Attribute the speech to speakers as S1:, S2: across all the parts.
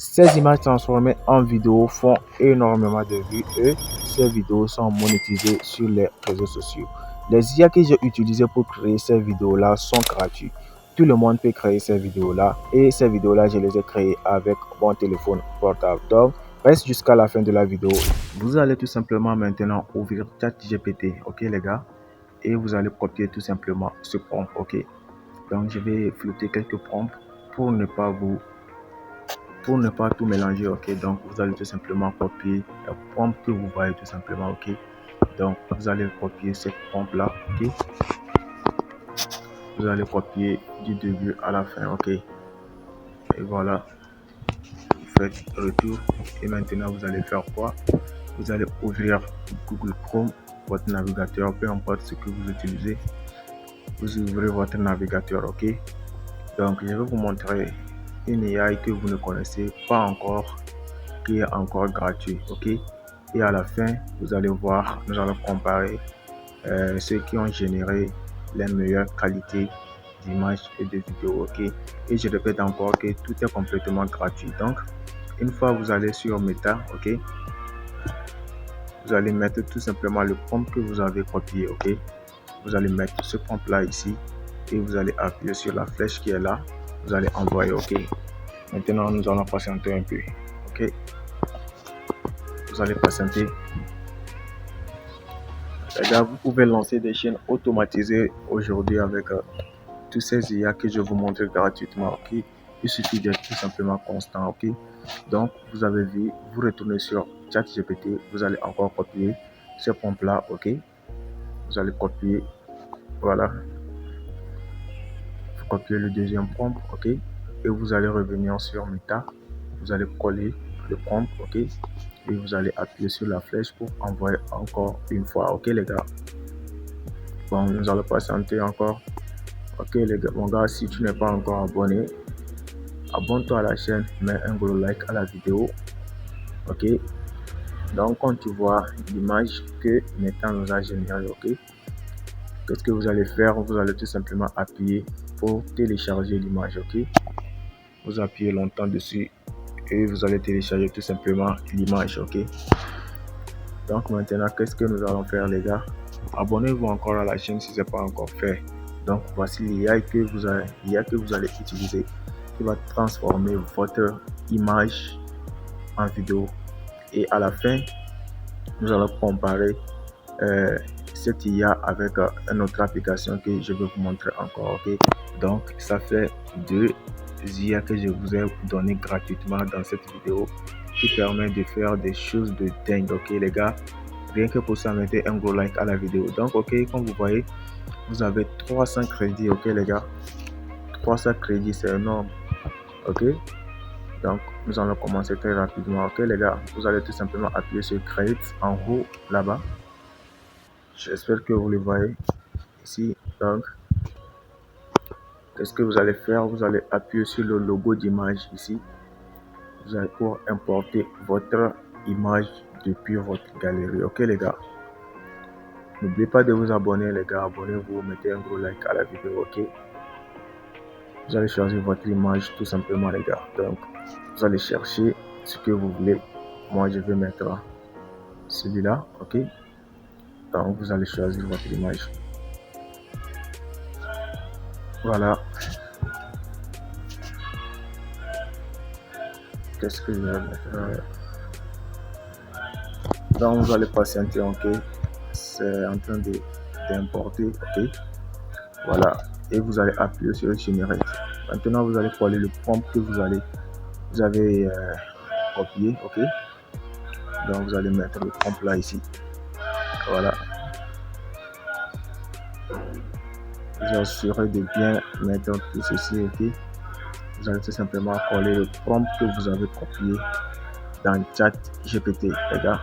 S1: Ces images transformées en vidéos font énormément de vues et ces vidéos sont monétisées sur les réseaux sociaux. Les IA que j'ai utilisées pour créer ces vidéos-là sont gratuites. Tout le monde peut créer ces vidéos-là et ces vidéos-là, je les ai créées avec mon téléphone portable. Donc, reste jusqu'à la fin de la vidéo. Vous allez tout simplement maintenant ouvrir ChatGPT, ok les gars? Et vous allez copier tout simplement ce prompt, ok? Donc, je vais flotter quelques prompts pour ne pas tout mélanger, ok? Donc, vous allez tout simplement copier le prompt que vous voyez tout simplement, ok? Donc, vous allez copier cette prompt là, ok? Vous allez copier du début à la fin, ok? Et voilà, vous faites retour et maintenant vous allez faire quoi? Vous allez ouvrir Google Chrome, votre navigateur, peu importe ce que vous utilisez. Vous ouvrez votre navigateur, ok? Donc, je vais vous montrer une AI que vous ne connaissez pas encore, qui est encore gratuit, ok? Et à la fin, vous allez voir, nous allons comparer ceux qui ont généré les meilleures qualités d'images et de vidéos, ok? Et je répète encore que tout est complètement gratuit. Donc, une fois vous allez sur Meta, ok? Vous allez mettre tout simplement le prompt que vous avez copié, ok? Vous allez mettre ce prompt là ici et vous allez appuyer sur la flèche qui est là. Vous allez envoyer, ok? Maintenant, nous allons patienter un peu, ok? Vous allez patienter. Les gars, vous pouvez lancer des chaînes automatisées aujourd'hui avec tous ces IA que je vous montre gratuitement, ok? Il suffit d'être tout simplement constant, ok? Donc, vous avez vu, vous retournez sur ChatGPT, vous allez encore copier ce prompt là, ok? Vous allez copier, voilà, vous copiez le deuxième prompt, ok? Et vous allez revenir sur Meta, vous allez coller le prompt, ok? Et vous allez appuyer sur la flèche pour envoyer encore une fois, ok les gars? Bon, nous allons patienter encore. Ok les gars, mon gars, si tu n'es pas encore abonné, abonne-toi à la chaîne, mets un gros like à la vidéo. Ok, donc quand tu vois l'image que Meta nous a générée, ok, qu'est-ce que vous allez faire? Vous allez tout simplement appuyer pour télécharger l'image, ok? Vous appuyez longtemps dessus et vous allez télécharger tout simplement l'image, ok? Donc maintenant, qu'est-ce que nous allons faire les gars? Abonnez-vous encore à la chaîne si ce n'est pas encore fait. Donc voici l'IA que vous allez utiliser qui va transformer votre image en vidéo. Et à la fin, nous allons comparer cette IA avec une autre application que je vais vous montrer encore. Ok, donc ça fait deux IA que je vous ai donné gratuitement dans cette vidéo qui permet de faire des choses de dingue. Ok les gars, rien que pour ça, mettez un gros like à la vidéo. Donc ok, comme vous voyez, vous avez 300 crédits. Ok les gars, 300 crédits, c'est énorme. Ok, donc nous allons commencer très rapidement. Ok les gars, vous allez tout simplement appuyer sur Create en haut là-bas. J'espère que vous le voyez ici. Donc, qu'est-ce que vous allez faire? Vous allez appuyer sur le logo d'image ici. Vous allez pour importer votre image depuis votre galerie. Ok les gars, n'oubliez pas de vous abonner les gars. Abonnez-vous, mettez un gros like à la vidéo. Ok, vous allez choisir votre image tout simplement les gars. Donc, vous allez chercher ce que vous voulez. Moi, je vais mettre celui-là. Ok, donc vous allez choisir votre image. Voilà. Qu'est-ce que je vais mettre? Donc vous allez patienter, ok? C'est en train d'importer, ok? Voilà. Et vous allez appuyer sur Generate. Maintenant, vous allez coller le prompt que vous avez copié, ok? Donc vous allez mettre le prompt là ici. Voilà. Vous assurez de bien mettre tout ceci, ok? Vous allez tout simplement coller le prompt que vous avez copié dans ChatGPT, les gars.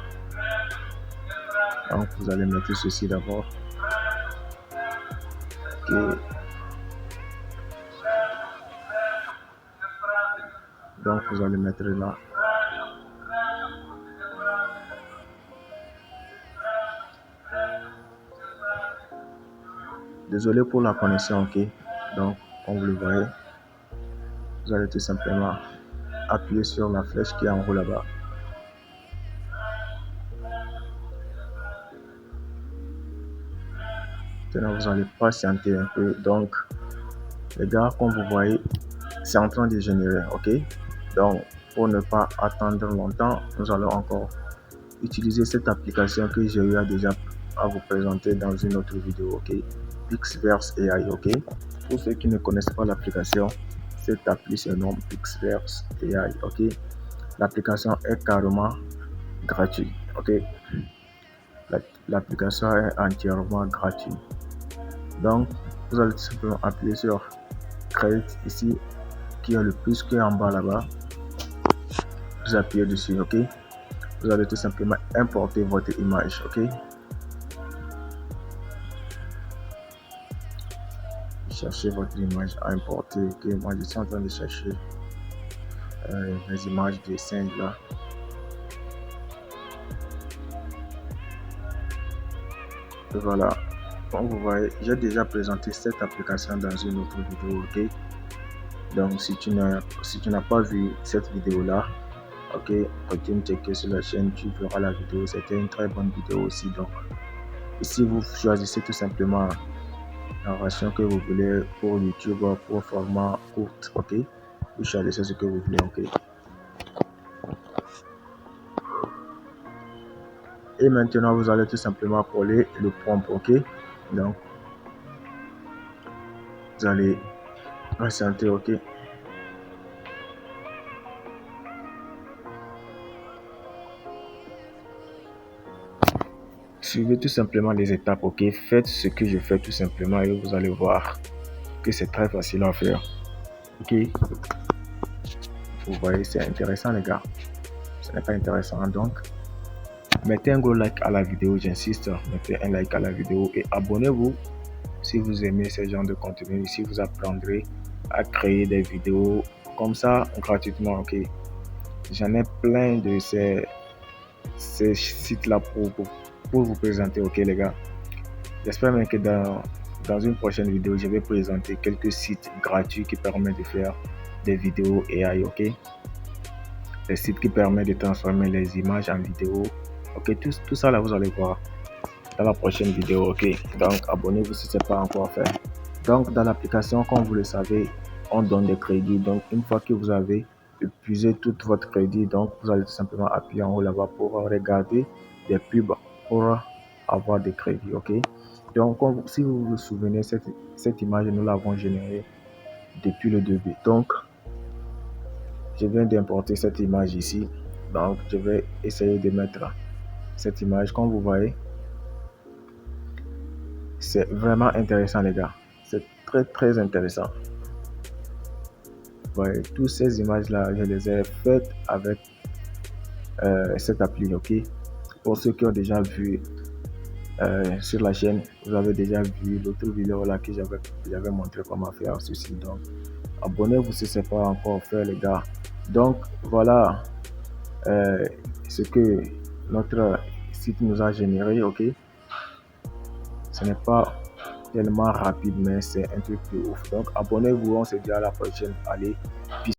S1: Donc vous allez mettre ceci d'abord. Ok. Donc vous allez mettre là. Désolé pour la connexion, ok? Donc, comme vous le voyez, vous allez tout simplement appuyer sur la flèche qui est en haut là-bas. Maintenant, vous allez patienter un peu. Donc, les gars, comme vous voyez, c'est en train de générer, ok? Donc, pour ne pas attendre longtemps, nous allons encore utiliser cette application que j'ai eu déjà à vous présenter dans une autre vidéo, ok? Pixverse AI, ok? Pour ceux qui ne connaissent pas l'application, cette appli se nomme Pixverse AI, ok? L'application est carrément gratuite, ok? L'application est entièrement gratuite. Donc, vous allez tout simplement appuyer sur Create ici, qui est le plus qui est en bas là-bas. Vous appuyez dessus, ok? Vous allez tout simplement importer votre image, ok? Cherchez votre image à importer, ok? Moi, je suis en train de chercher mes images de singes là. Et voilà. Comme vous voyez, j'ai déjà présenté cette application dans une autre vidéo, ok? Donc, si tu n'as pas vu cette vidéo là, ok, continue de checker sur la chaîne, tu verras la vidéo. C'était une très bonne vidéo aussi. Donc, ici, vous choisissez tout simplement la version que vous voulez pour YouTube, pour format court, ok? Vous choisissez ce que vous voulez, ok? Et maintenant, vous allez tout simplement coller le prompt, ok? Donc, vous allez patienter, ok? Suivez tout simplement les étapes, ok? Faites ce que je fais tout simplement et vous allez voir que c'est très facile à faire, ok? Vous voyez, c'est intéressant, les gars. Ce n'est pas intéressant, donc mettez un gros like à la vidéo, j'insiste. Mettez un like à la vidéo et abonnez-vous si vous aimez ce genre de contenu. Ici, vous apprendrez à créer des vidéos comme ça gratuitement, ok? J'en ai plein de ces sites-là pour vous présenter, ok, les gars? J'espère même que dans une prochaine vidéo, je vais présenter quelques sites gratuits qui permettent de faire des vidéos AI, ok? Des sites qui permettent de transformer les images en vidéo. Ok, tout ça là, vous allez voir dans la prochaine vidéo, ok? Donc, abonnez-vous si ce n'est pas encore fait. Donc, dans l'application, comme vous le savez, on donne des crédits. Donc, une fois que vous avez épuisé tout votre crédit, donc, vous allez tout simplement appuyer en haut là-bas pour regarder des pubs pour avoir des crédits, ok? Donc, si vous vous souvenez, cette image, nous l'avons générée depuis le début. Donc, je viens d'importer cette image ici. Donc, je vais essayer de mettre cette image. Comme vous voyez, c'est vraiment intéressant, les gars. C'est très, très intéressant. Vous voyez, toutes ces images-là, je les ai faites avec cette appli, ok? Pour ceux qui ont déjà vu sur la chaîne, vous avez déjà vu l'autre vidéo là que j'avais montré comment faire ceci. Donc, abonnez-vous si ce n'est pas encore fait, les gars. Donc, voilà ce que notre site nous a généré, ok? Ce n'est pas tellement rapide, mais c'est un truc de ouf. Donc, abonnez-vous, on se dit à la prochaine. Allez.